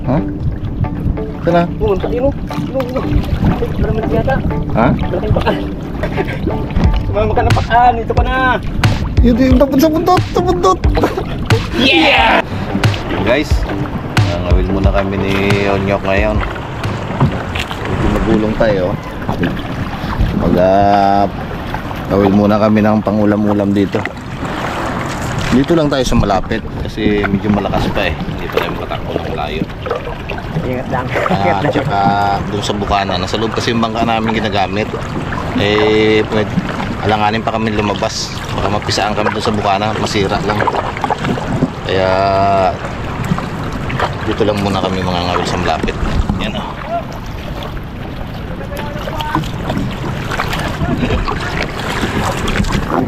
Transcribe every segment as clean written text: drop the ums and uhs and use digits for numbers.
Ha? Sana? Oo, tayo. Malaman yata. Ha? Malaking pakan. Sumama ka na pakan. Ito ka na. Yun yung tapon sa bundot. Sa bundot. Yeah! Guys, ngawil muna kami ni Onyok ngayon. Medyo magulong tayo. Ngawil muna kami ng pangulam-ulam dito. Dito lang tayo sa malapit kasi medyo malakas pa eh. Hindi pa tayo makatakbo ng layo. Ingat lang. At saka doon sa bukana, nasa loob kasi yung bangka namin ginagamit. Eh, alanganin pa kami lumabas. Baka mapisaan kami doon sa bukana, masira lang. Kaya dito lang muna kami mga ngawil sa malapit. Yan o.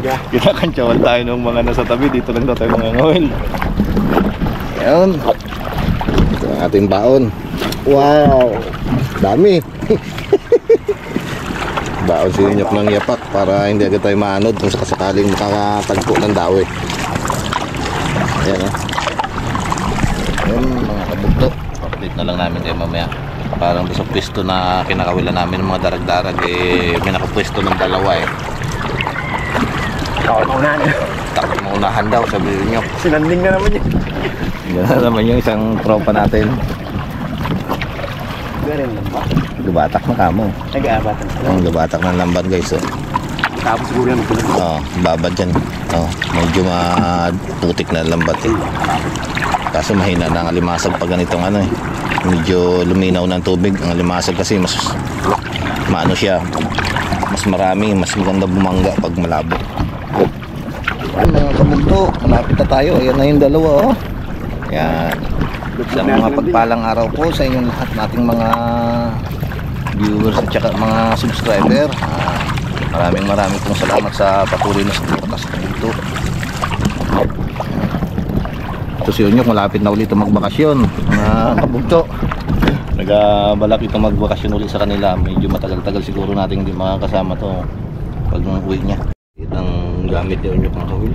Kinakantsawan tayo ng mga nasa tabi. Dito lang tayo mga ngawil. Yan. Ito ang ating baon. Wow, dami. Baon si Onyok ng yapak para hindi agad tayo maanod kung sakasakaling makakatagpo ng dawi. Ayan o. Ayan mga kabugto. Update na lang namin kayo mamaya. Parang doon sa pwesto na kinakawilan namin ng mga darag-darag eh, may nakapwesto ng dalawa eh. Takot maunahan. Takot maunahan daw, sabi niyo. Sinanding na naman yun. Yan na naman yung isang tropa natin. Galing lang ba? Gabatak na kamo. Nag-aabatan sila. Ang gabatak ng lamban guys oh. Tapos siguro yan magpulog. Oo, babad dyan. Oh, medyo maputik na lambat eh. Kaso mahina na ang alimasag pag ganitong ano eh. Medyo luminaw ng tubig. Ang alimasag kasi mas maano siya. Mas marami, mas maganda bumangga pag malabo. Ayan mga kabugto, malapit na tayo. Ayan na yung dalawa oh. Yan. Sa mga pagpalang araw po sa inyong lahat nating mga viewers at saka mga subscriber. Maraming pong salamat sa patuloy na suporta sa dito. Ito si Onyok malapit na ulit magbakasyon. Mga kabugto. Nagabalak ito magbakasyon ulit sa kanila. Medyo matagal-tagal siguro natin hindi makakasama to pag uwi niya. Itang gamit ni Onyok ng kawil.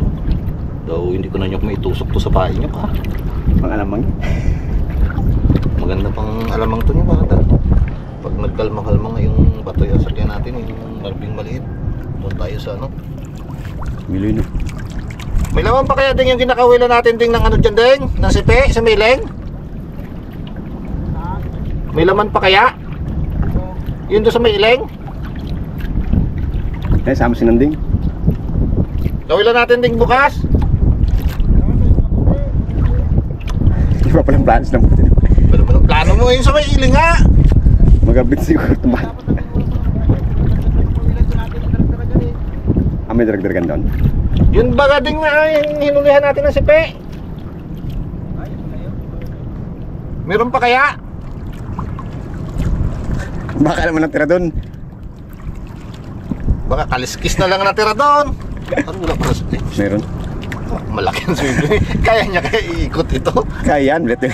Daw hindi ko na Onyok may tusok to sa pahay niyo pa. Pang alamang. Maganda pang alamang to niyo bata. Pag nagkalma-kalma nga yung bato yung sakyan natin, yung narbing maliit. Doon tayo sa ano. Milino. May laman pa kaya ding yung kinakawilan natin ding ng ano dyan ding? Ng sipe sa mileng? May laman pa kaya? Yun doon sa mileng? Eh, sama sinanding. Kawilan natin ding bukas? Di ba palang plans lang? Ano ba ang plano mo yun sa may iling nga? Magabit siguro tumahan. May darag-daragan doon. Yun baga ding na yung hinulihan natin ng sipe? Meron pa kaya? Baka naman natira doon. Baka kaliskis na lang natira doon. Ano wala pa sa sipe? Meron. Oh, malaki ang sipe. Kaya niya kaya iikot ito? Kaya yan, ulit yun.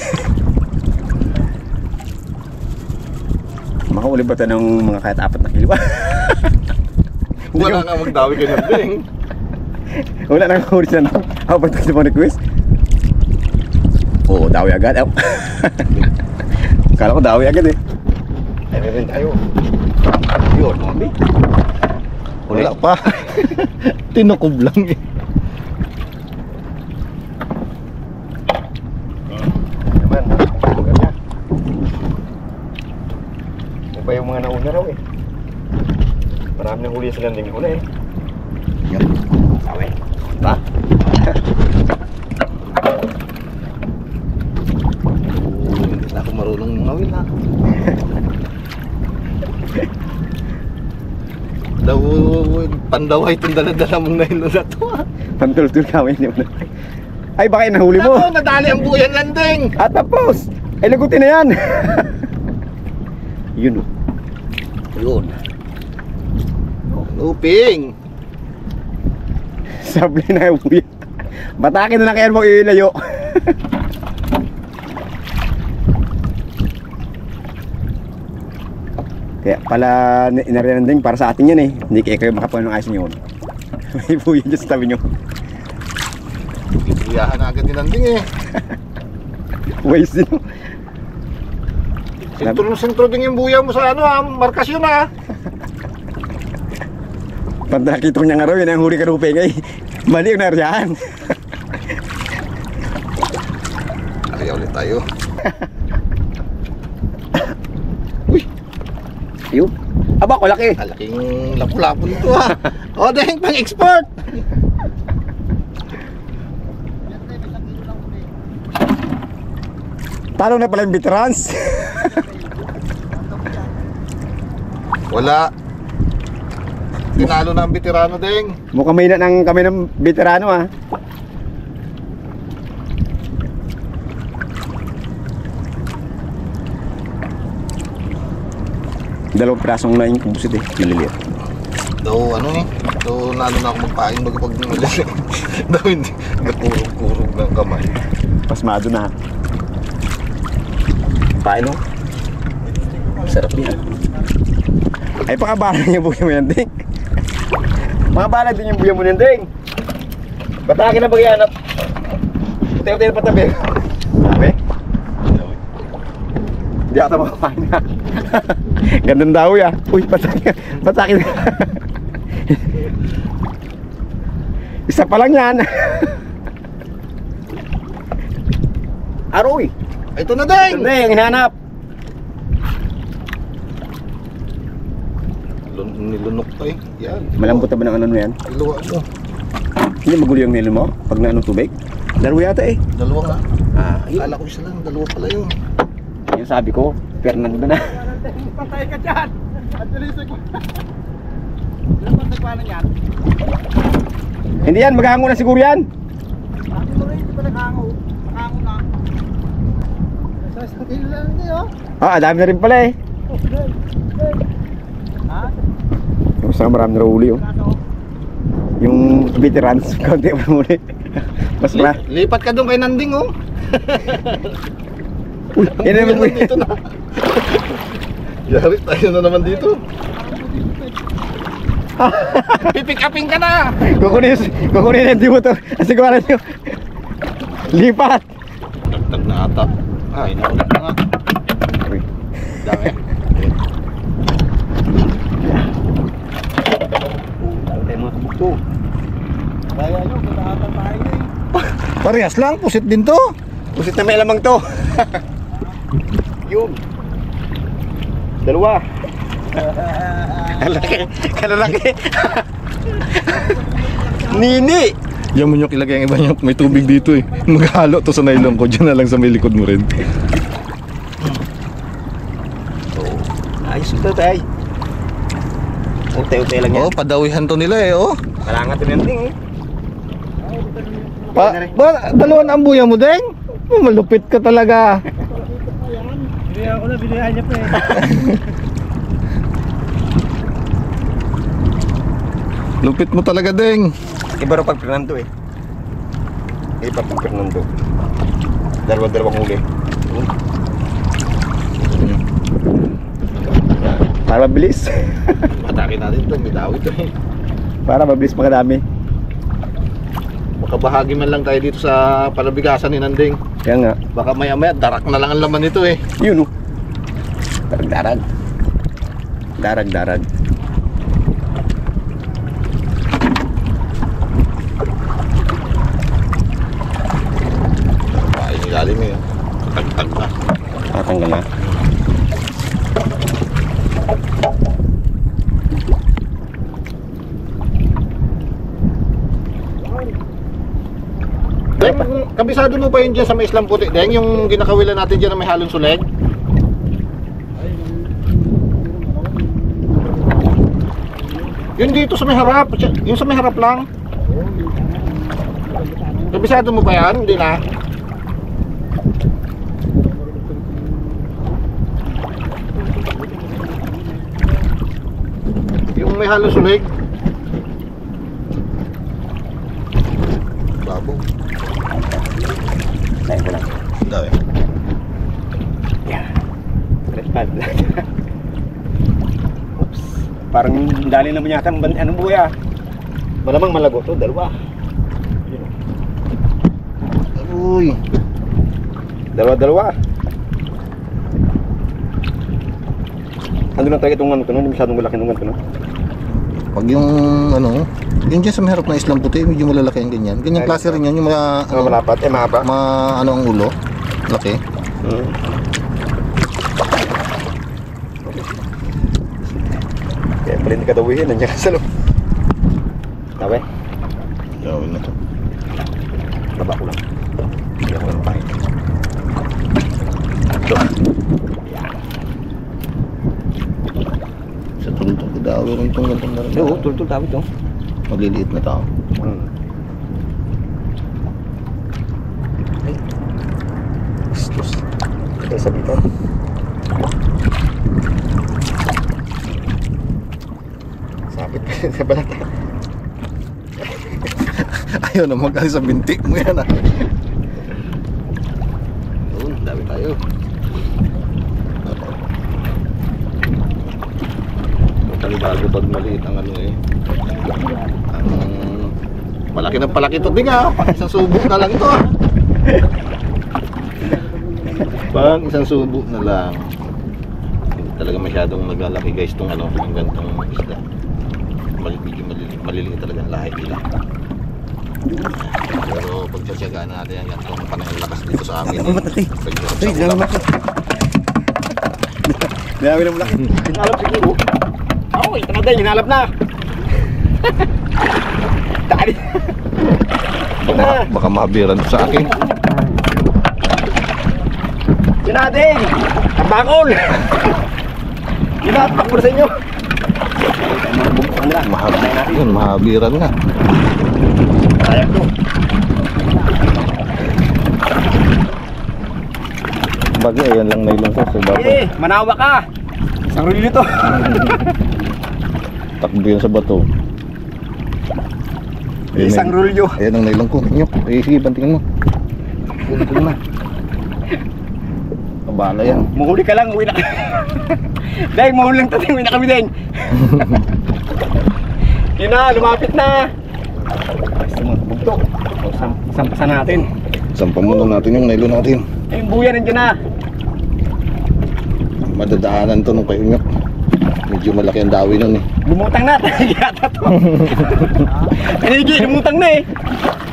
Makauli ba ito ng mga kahit 4 na kilo? Wala nga magdawi ka ng ding. Wala na nakahuli siya na. Ako ba ito mo request? Oo, dawi agad. Kala ko dawi agad eh. Ay, meron tayo. Yun, mami. Wala pa. Tinukob lang eh. Naman, lugar niya. Iba yung mga nauna raw eh. Marami nang huli sa landing una eh. Yun. Sawi. Ha? Hindi na ako marunong ngawin ha. Daw, pandaway itong dala-dala mong nailo na to ha. Pantultul kami niyo na. Ay baka yung nahuli mo. Ako, nadali ang buyan landing. At tapos, ay lagutin na yan. Yun oh. Yun. Uping. Sabli na yung buya. Batakin na lang kaya mo ilayo. Kaya pala inariyan din para sa atin yan eh. Hindi kayo makapunan ng ayos niyo. May buya dyan sa tabi nyo. Ibuyahan na agad din landing eh. Waste din. Sentro din yung buya mo sa ano ha, markasyon ha. Pag nakita niya nga raw, yun ang huli ka rupe ngay. Mali yung nariyan. Kaya ulit tayo. Yun. Aba, ko laki. Alaking lapu-lapu nito ha. O, dahil pang export. Talo na pala yung veterans. Wala. Tinalo na ang veterano ding. Mukhang may na ng kami ng veterano ah. Dalawang pirasong na yung kumpusit eh, maliliit. Daw ano eh. Daw nalo na ako magpain bago pag nulis. Daw hindi. Nakurog-kurog ng kamay. Pasmado na. Paano? Sarap yan. Ay, pakabala niya buya mo yan, Ding. Pakabala din yung buya mo yan, Ding. Batake na bagyan at tayo-tayo na patabi. Sabi? Hindi ata makakain na. Gandang daw ya. Uy, patake na. Isa pa lang yan. Aroy. Ito na ding! Hindi, yung hinahanap. Nilunok pa eh. Yan. Malambot na ba ng ano yan? Iluwa mo. Hindi magulo yung nilo mo pag naanong tubig? Dalawa yata eh. Dalawa nga. Yun. Kala ko isa lang. Dalawa pala yun. Yung sabi ko, Fernando na. Patay ka dyan! At tulisig mo. Ilang patay pa na yan? Hindi yan, maghango na siguro yan. Bakit mo rin, di ba nakahango? Nakahango na. Sa isang kilo lang hindi oh. Dami na rin pala eh. Ha? Tapos na marami na uli oh. Ano? Yung veterans, kaunti pa muli. Mas na. Lipat ka doon kay Nanding oh. Uy, yan naman po. Dito na. Yari tayo na naman dito. Pipick upin ka na. Kukunin yung mo to. Asiguran nyo. Lipat. Tagtag na ata. Ay, naulit na nga. Dami. Tayo mga kabukto. Kaya nyo, kulahatan tayo eh. Parehas lang, pusit din to. Pusit na may lamang to. Yun. Dalawa. Kalalaki. Nini. Yan mo yung ilagay ang iba niya. May tubig dito eh. Maghalo to sa nylon ko. Diyan na lang sa may likod mo rin. Ayos ito tay. Utay-utay lang yan. Oh, padawihan to nila eh oh. Kalangat ito yung eh. Dalawa na ang buya mo, Deng? Malupit ka talaga. Bilihan ko na, bilihan niya pa eh. Lupit mo talaga, Deng. Iba rin pag Fernando eh. Iba pag Fernando. Dalawa-dalawang huli. Para mabilis. Atake natin to, may dawi to eh. Para mabilis makadami. Makabahagi man lang tayo dito sa palabigasan ni Nanding. Kaya nga. Baka maya-maya, darak na lang ang laman nito eh. Yun oh. Darag-darag. Darag-darag. Ay, nilalim eh. Tag-tag na. Tatanggal na. Deng, kabisado mo pa yun dyan sa may Islam Puti, Deng? Yung ginakawilan natin dyan na may halong suleg? Yun dito sa may harap, yung sa may harap lang. Kabisado mo pa yan? Hindi na. Yung may halong suleg. Babo. Lain ko lang. Dami. Yeah. Respond lang. Oops. Parang dali naman yata ang anong buya. Malamang malago to, dalawa. Uy. Dalawa-dalawa. lang talaga itong ano to, hindi masyadong malaki nung ano to. Pag yung ano, yung dyan sa may harap na islang puti, medyo malalaki yung ganyan. Ganyang klase rin yan, yung mga ano, Malapat, mahaba. ano ang ulo. Laki. Kaya pala hindi ka dawihin, nandiyan ka sa loob. Tawe, Gawin na to. baba ko lang. Hindi ako lang pahin. Ito. Sa tultong ko daw, rin itong gantong na rin. Oo, tultul tawid to. Maliliit na tao. Istos. Ito sa bitan. Sakit sa balat. Ayaw na magkali sa binti mo yan ah. Doon, dami tayo. Talibago pag maliit ang ano eh. Ang malaki ng palaki to din ah. Pang isang subo na lang to ah. Pang isang subo na lang. Hindi talaga masyadong naglalaki guys tong ano, ang gantong isda. Maliliit talaga ang lahi nila. Pero pagtsatsagaan natin ang gantong panahon lakas dito sa amin. Dami na malaki. Hinalap siguro. Oo, ito na din, hinalap na. Dali. Baka mabiran sa akin. Yun natin. Ang bakol. Hinapak mo sa inyo. Yun, mahabiran nga. Ayan to. Bagay, ayan lang nailong ko sa bato. Eh, manawa ka. Isang rilo to. Takbo yun sa bato. Isang rulyo. Ayan ang nailong ko. Nyok, sige, bantingin mo. Ulit mo na. Kabala yan. Muhuli ka lang, uwi na kami. Dahil muhuli lang tayo, uwi na kami din. Yun na, lumapit na. Gusto mo, bugtok. Sampasan natin. Sampang mo natin yung nailong natin. Eh, yung buya nandiyan na. Madadaanan to nung kayo Nyok. Medyo malaki ang dawi nun eh. Lumutang na, yata to. Kanigi, lumutang na eh.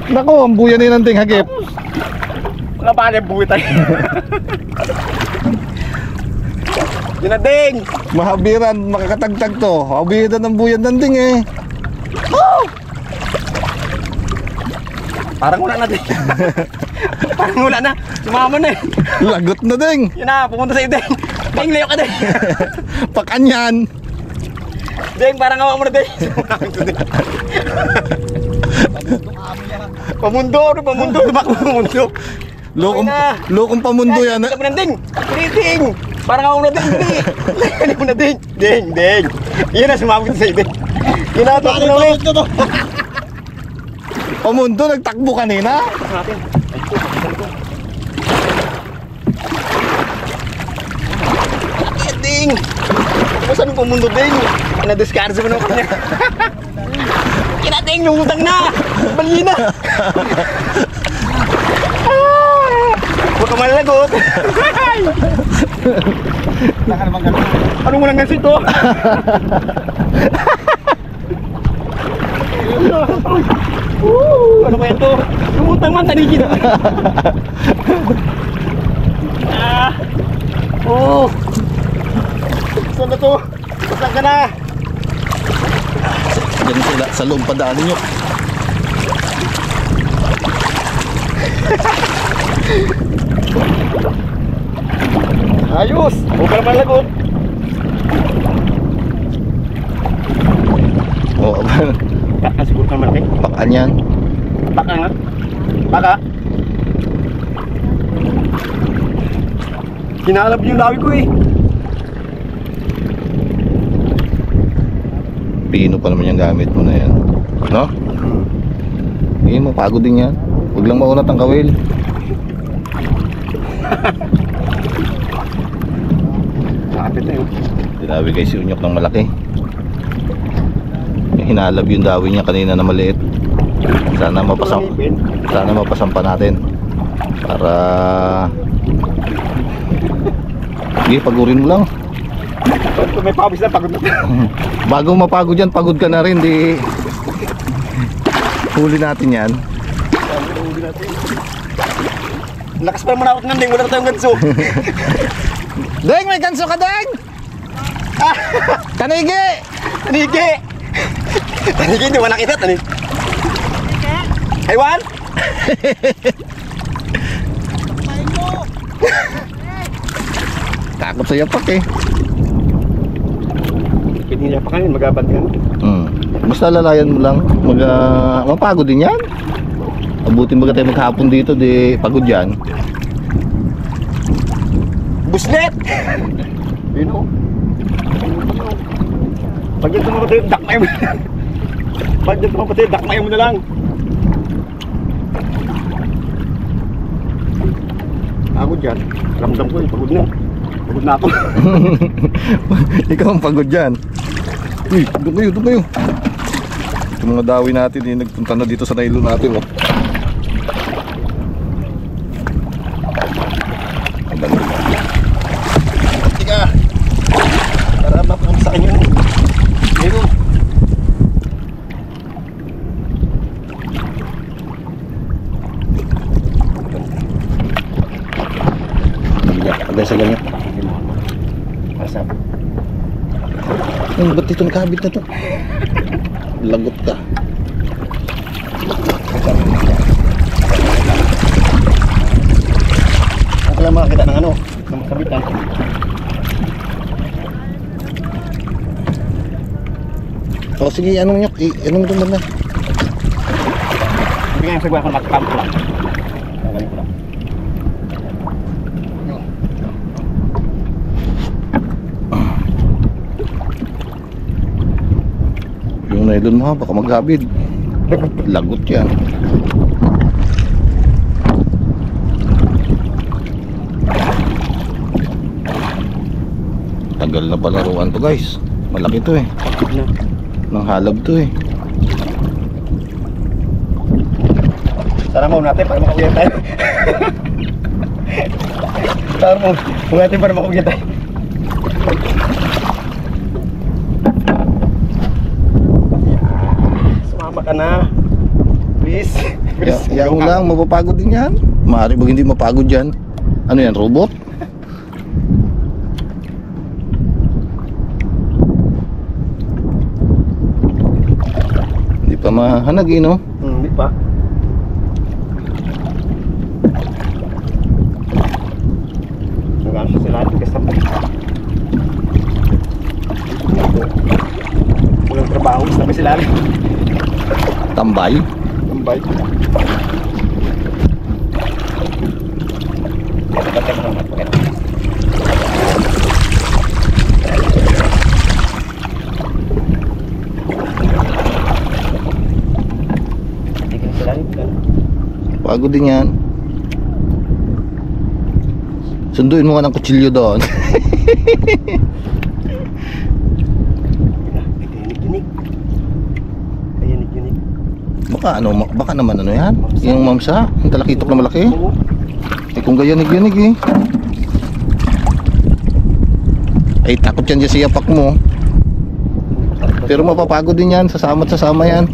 Nako, ang buya na yun ang ting hagip. Mga bala, buwi tayo. Yun na ding. Mahabiran, makakatagtag to. Habiran ng buyan ng ting eh. Parang wala na ding. Parang wala na. Sumama na eh. Lagot na ding. Yun na, pupunta sa iyo ding. Ding, layo ka ding. Pakanyan. Ding, parang awa mo na ding. Pamundo, pamundo. Tumakbo pamundo. Lokong, Okay na. lokong pamundo yan. Kita mo na ding. Ding. Parang awa mo na ding. Ding. Mo na ding. Ding, ding. Yun na, sumabot sa iyo ding. Yun na, takbo na ulit. Pamundo, nagtakbo kanina. Natin. Ding! Saan yung pamundo, Ding? Na-discards mo naman niya. Kinating, lumutang na! Bali na! Huwag ka malalagot! Naka naman gano'n. Anong walang gansi ito? Ano ba ito? Lumutang man, tanigin! Oh! Saan na to? Saan ka na? Diyan sila, sa loob pa daanin nyo. Ayos! Huwag ka naman lagot! Oo, Baka siguro ka naman eh. pakan yan. Baka nga. Baka. Kinalab yung lawi ko eh. Pino pa naman yung gamit mo na yan. No? Hindi mo, pagod din yan. Huwag lang maunat ang kawil. Kapit na yun. Dinawi guys si Unyok ng malaki. Hinalab yung dawi niya kanina na maliit. Sana mapasampa natin. Para sige, pagurin mo lang. Kung may pawis na, pagod na. Bago mapagod yan, pagod ka na rin, di huli natin yan. Lakas pa naman ako ng ding, wala na tayong ganso. Deng, may kanso ka, Deng! Tanigi! Tanigi! Tanigi, hindi mo nakita, tanigi. Aywan! Pain mo. Takot sa yapak eh. Pwede niya pa kayo, mag-abad ka. Basta lalayan mo lang, mapagod din yan. Abutin baga tayo maghapon dito, di pagod yan. Buslet! Yun o. Pag yan tumamatay, dakmay mo. Pag yan tumamatay, dakmay mo na lang. Ako dyan, ramdam ko eh, pagod na. Pagod na ako. Ikaw ang pagod dyan. Uy, doon kayo, doon kayo. Yung mga dawi natin, eh, nagpunta na dito sa nailo natin. Oh. Tika, para mapunta sa kanya. Meron. Agad sa ganyan. Asap. Ba't dito nakabit na to? Lagot ka. Ang kailangan makakita ng ano, ng kabitan. O sige, anong nyok? Anong ito na? Hindi nga yung sagwa ko nakapamp ko lang. Nagaling ko lang. Yung nailon mo ha, baka maghabid. Lagot yan. Tagal na palaruan to guys. Malaki to eh. Nang halab to eh. Tara mo natin para makauwi tayo. Tara mo natin para makauwi tayo. Sumama ka na. Please. Yaong lang, mapapagod din yan. Maaari ba hindi mapagod yan? Ano yan, robot? Hindi pa mahanag eh, no? Hindi pa. Nagano siya sila natin kasama. Walang trabaho, sabi sila rin. Tambay. Tambay. Batay mo naman, bakit? Hindi ka na sila rin, Pagod din yan. Sunduin mo nga ng kutsilyo doon. Ginig-ginig. Ginig-ginig. Baka naman ano yan? Yung mamsa, yung talakitok na malaki. Eh kung gayanig-yanig eh. Ay takot yan dyan sa yapak mo. Pero mapapagod din yan, sasama at sasama yan.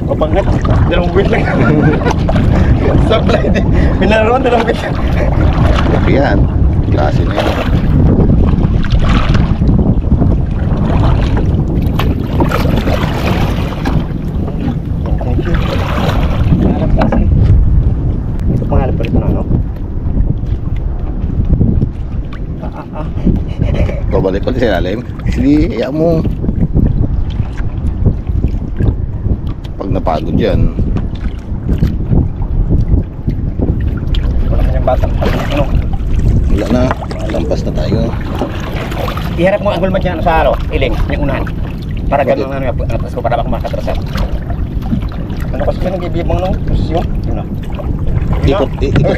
Kapangat, dalawang buwit lang. Supply din. Pinalaroan, dalawang buwit lang. Laki yan. Klase na yan. Harap kasi. Ito pangalap pa rin ano? Babalik ulit sa ilalim. Hindi, iya mo. Pag napagod yan. Wala ka niyang batang. Ano? Wala na. Lampas na tayo. Iharap mo ang gulmat niya sa araw. Iling, yung unahan. Para ganun ano yung atas ko para baka makatrasan. Ano kasi ka nag-ibibang nung posisyon? Yun na. Ikot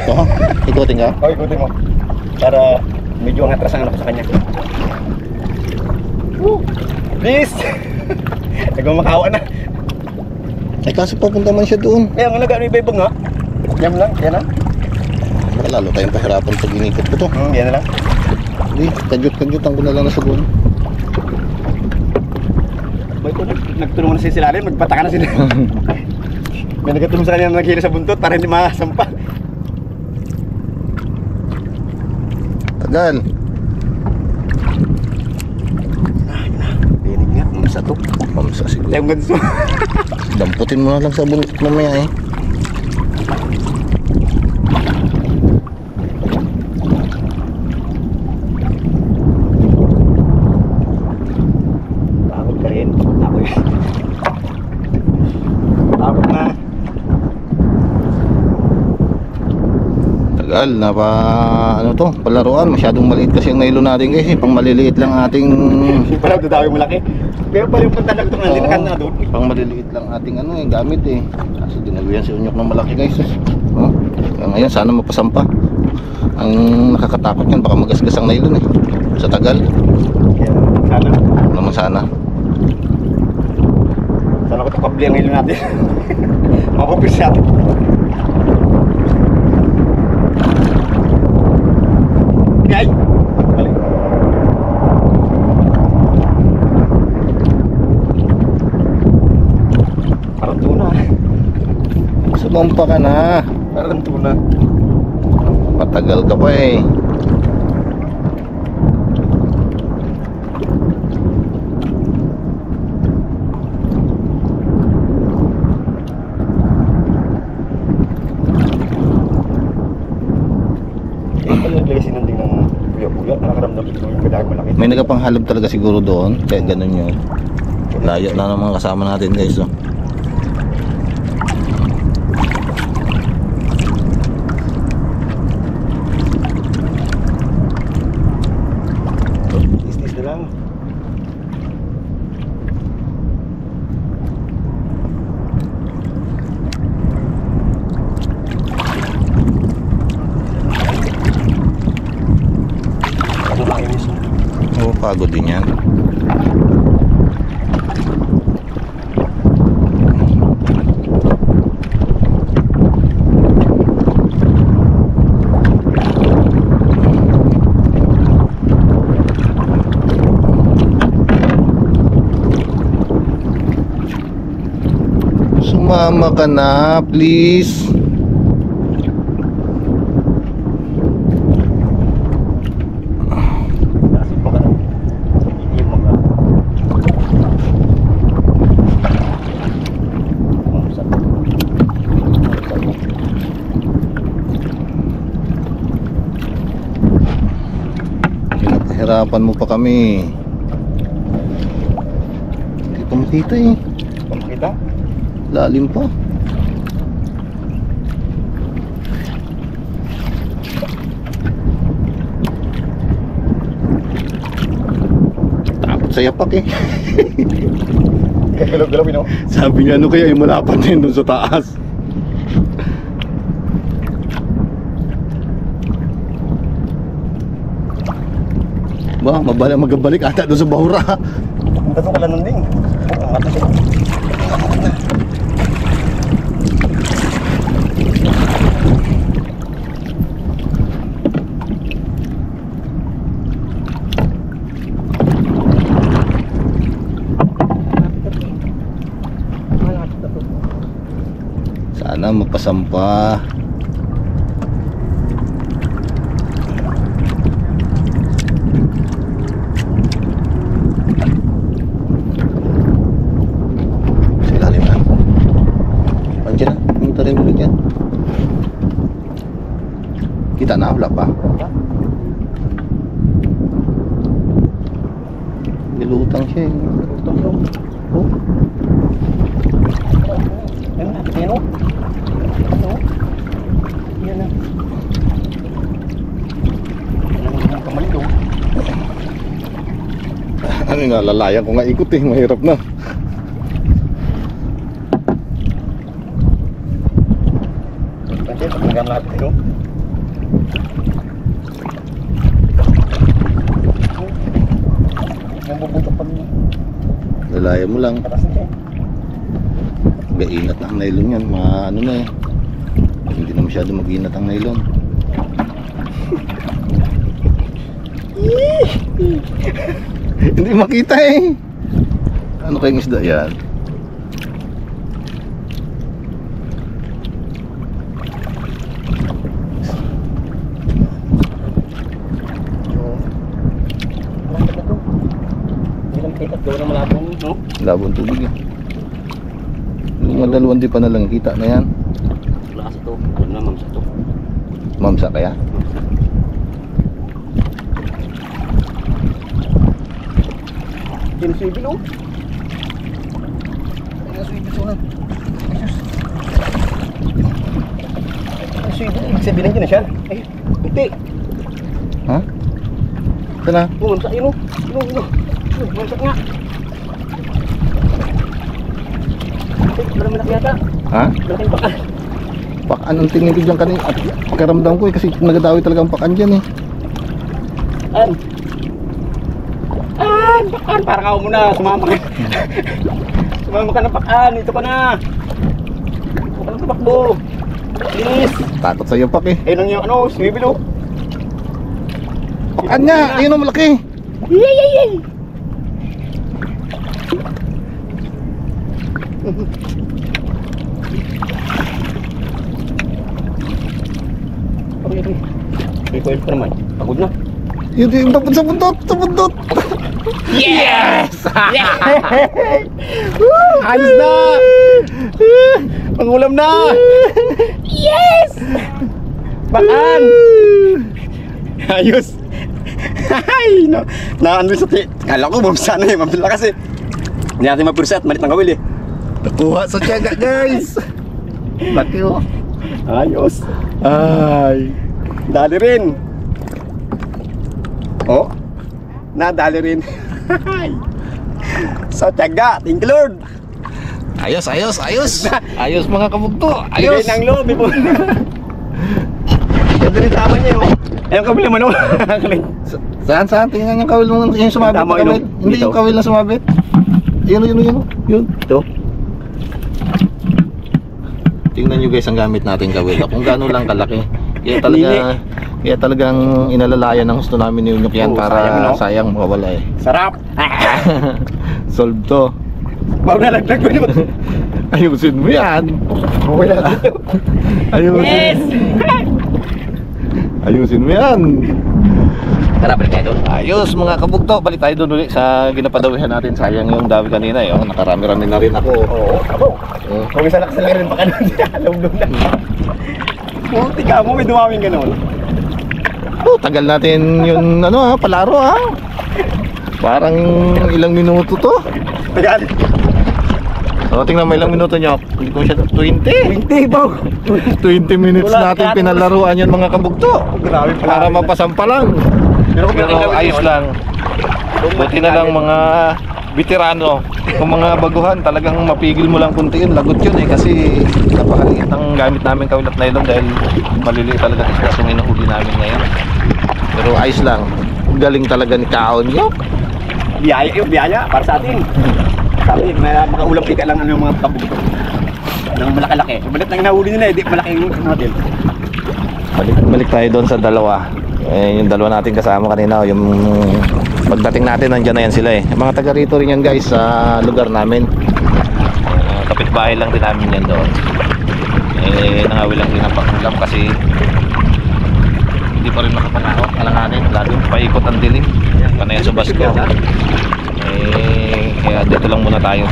ko ha? Ikotin ka? O, ikutin mo. Para medyo ang atras ang ano ko sa kanya. Please! Nagmamakawa na. Ay kaso papunta man siya doon. Kaya nga nag-ano ibibang nga. Yan lang, yan lang. Baka lalo tayong pahirapan pag inikot ko to. Yan na lang. Hindi, kadyot-kadyutan ko na lang na sabon. Boy, ito, nagtulungan na sila silalim, magpataka na sila. May nagtulong sa kanya na naghihila sa buntot para hindi masampa. Tagal. Dinig nga, mamsa to. Mamsa siguro. Tayong ganso. Damputin mo na lang sa buntot mamaya eh. Takot ka rin. Takot yun. Takot na. Tagal na pa ano to, palaruan. Masyadong maliit kasi ang nylon natin guys eh. Pang maliliit lang ating Yung pala, dadawi mo laki. Pero pala yung pantalag ito nga, hindi na doon. pang maliliit lang ating ano eh, gamit eh. Kaso dinaguyan si Unyok ng malaki guys. Oh, ngayon sana mapasampa. Ang nakakatakot yan, baka magasgas ang nylon eh. Sa tagal. Sana. Naman sana. Sana ko ito kapli ang ilong natin. Makapis natin. Ay! Balik. Parang tuna. Sumampa ka na. Parang tuna. Patagal ka pa eh. Naglagay sinunding ng buya-buya, nakakaramdam ito yung kadahag malaki. May nagapanghalog talaga siguro doon. Kaya ganun yun. Layo na ng mga kasama natin guys. Oh. Tis-tis na lang. Ako lang inis. Oh, pagod din yan. Sumama ka na, please. Kasi baka hindi yung mga Pinapahirapan mo pa kami. Hindi pa makita eh. pamakita. Lalim pa. Takot sa yapak eh. Gagalaw-galaw, no? Sabi niya ano kaya yung malapad na yun doon sa taas. Ba, magabalik ata doon sa bahura. Tatong ka lang nun ding. Ang mata siya. Sana mapasampa. Sila lima. Andiyan na, minta rin ulit yan. Kita na, wala pa. Nilutang siya eh. Oh. Yan na, yan o. Ano? Yan na. Yan ang kamalit o. Ano nga, lalayan ko nga ikot eh, mahirap na. Kasi patanggan natin o. Yung bubutok pa niya. Lalayan mo lang. Patas na siya eh. Gainat ang nylon yan, ano na eh. Hindi na masyado mag-inat ang nylon. Hindi makita eh. Ano kayong isda yan? Hindi lang kita, gawin ang malabong, no? Labong tubig eh. Yung mga dalawang di pa na lang kita na yan. Klase to, alam na mamsa to. Mamsa kaya? Sinusibil, oh. Nasuibig ko na. Sinusibil, ibig sabihin dyan na siya. Ay, hindi. Ha? Ito na. Mamsa, yun, oh. Mamsa nga. Ay, parang malaki yata. Ha? Malaking baka. Pakaan ang tingin ko dyan kanina. At karamdam ko eh kasi nagadawi talaga ang pakaan dyan eh. Pakaan, parang ako muna, sumama ka. Sumama ka ng pakaan, ito ka na. Huwag kang tumakbo. Please. Tatot sa'yo pak eh. Ayun ang yung ano, swivel, oh. Pakaan niya! Ayun ang malaki! Yay! May coil pa naman. Pagod na. Yun yung tapon sa bundot! Sa bundot! Yes! Ayos na! Pangulam na! Yes! Bakan! Ayos! Ay, no. Ano sa ti. Kala ko mamsa na eh, mabila kasi. Hindi natin mapursa at malit ng kawil eh. Nakuha sa tiyaga guys! Laki oh! Ayos. Ay! Dali rin. Oh. Nadali rin. Sa tiyaga. Thank you Lord. Ayos! Ayos mga kabugto! Bigay Ayos! ng loob eh po. Ganda rin tama niya oh. Ayun kawil naman oh. Saan? Tingnan yung kawil mo yung sumabit Tama, na kawil. yun, oh. Hindi Dito. yung kawil na sumabit. Yun. Ito. Tingnan nyo guys ang gamit natin kawil. Kung gaano lang kalaki. Kaya talagang inalalayan ng gusto namin yung yan Oo, para sayang, no? sayang mawala eh. Sarap. Solve to. Bago nalagdag ko naman. Ayusin mo yan. Okay na dito. Ayusin mo yan. Tara, balik tayo doon. Ayos mga kabugto. Balik tayo doon ulit sa ginapadawihan natin. Sayang yung dawi kanina eh. Nakarami-rami na rin ako. Oo, abo. Kung isa nakasalang rin pa ka nun, alam doon na. Oh, tika mo, may dumaming gano'n. Tagal natin yung palaro ha. Parang ilang minuto to. Tagal. Tingnan mo ilang minuto nyo. Hindi ko siya 20. 20 ba? 20 minutes Wala, natin kaya- pinalaruan yun mga kabugto. Grabe pala. Para mapasampa lang. Pero kung Pero ayos lang. Buti na lang mga veterano. Kung mga baguhan, talagang mapigil mo lang kunti yun. Lagot yun eh. Kasi napakaliit ang gamit namin kawilat nylon dahil maliliit talaga isda yung inuhuli namin ngayon. Pero ayos lang. Galing talaga ni Kaon yun. Biyaya yun, biyaya para sa atin. Sabi, may mga ulam tika lang yung mga kabugto. Nang malaki-laki. Balit nang nahuli nila, hindi malaki yung natin. Balik tayo doon sa dalawa. Yung dalawa natin kasama kanina, yung pagdating natin nandiyan na yan sila eh. Mga taga rito rin yan guys sa lugar namin. Kapitbahay lang din namin yan doon. Nangawi lang din ang pangulam kasi hindi pa rin makapanahon. Alanganin, laging paikot ang dilim. Panayan sa Basco. Kaya dito lang muna tayo.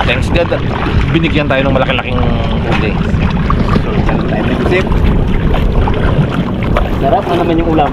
Thanks God, binigyan tayo ng malaki-laking huli. Sarap na naman yung ulam.